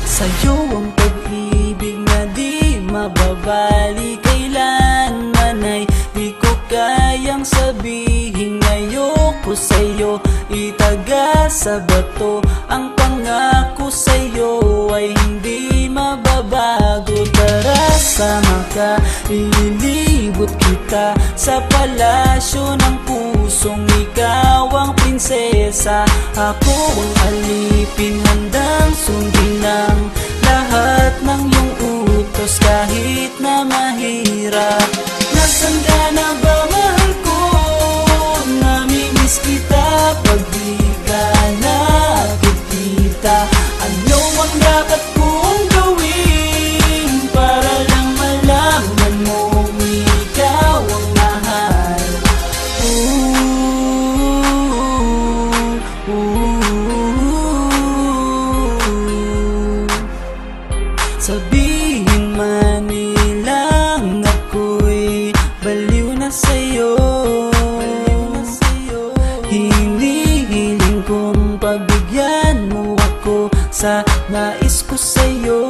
Sa'yo ang pag-ibig na di mababali, kailanman ay di ko kayang sabihin. Ayoko sa'yo itaga sa bato, ang pangako sa'yo ay hindi mababago. Tara, sama ka, ililibot kita sa palasyo ng pusong ikaw ang prinsesa. Ako ang alipin, handang sundin ang lahat ng iyong utos kahit na mahirap. Nasaan ka na ba, mahal ko? Namimiss kita pag di ka nakikita. Ano ang dapat kong gawin para lang malaman mo ikaw ang mahal? Sabihin man nilang ako'y baliw na sa'yo, hinihiling kong pagbigyan mo ako sa nais ko sa'yo.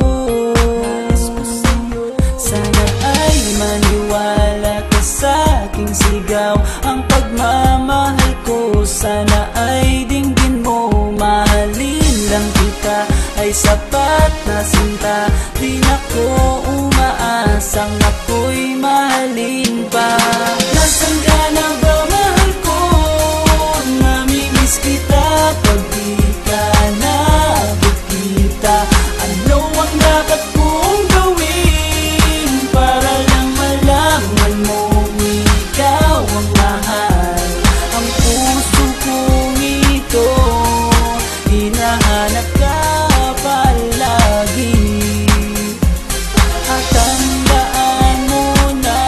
Sana ay maniwala ka sa aking sigaw, ang pagmamahal ko sana ay dinggin mo. Mahalin lang kita ay sapat na sinta, di na ko umaasang ako'y mahalin pa. Nasaan ka na ba, mahal ko? Namimiss kita pag di ka nakikita. Ano ang dapat kong gawin para lang malaman mo ikaw ang mahal? Ang puso kong ito hinahanap ka palagi, at tandaan mo na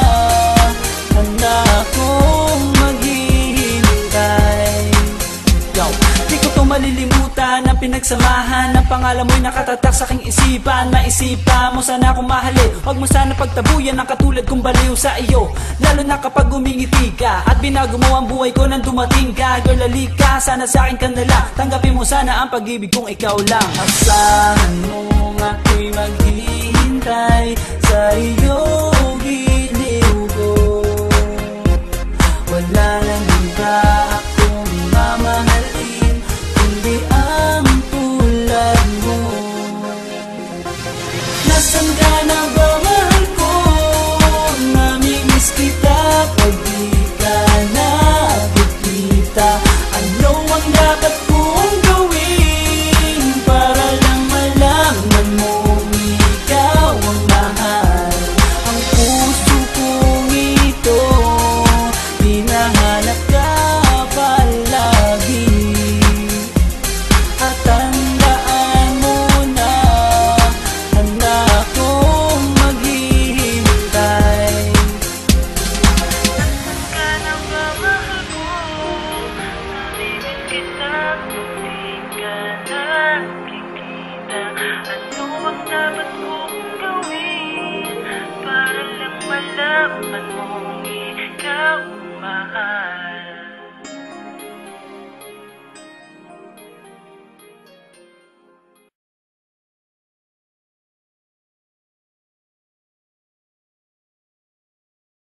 handa akong maghihintay. Di ko to malilimutan ang pinagsamahan, ang pangalan mo'y nakatatak sa aking isipan. Maisipan mo sana akong mahalin, huwag mo sana pagtabuyan ang katulad kong baliw sa iyo. Lalo na kapag umingiti ka at binago mo ang buhay ko nang dumating ka. Girl, halika, sana sa akin ka na lang, tanggapin mo sana ang pag-ibig kong ikaw lang. Asahan mo ako'y maghihintay sa iyo, giliw ko. Wala nang iba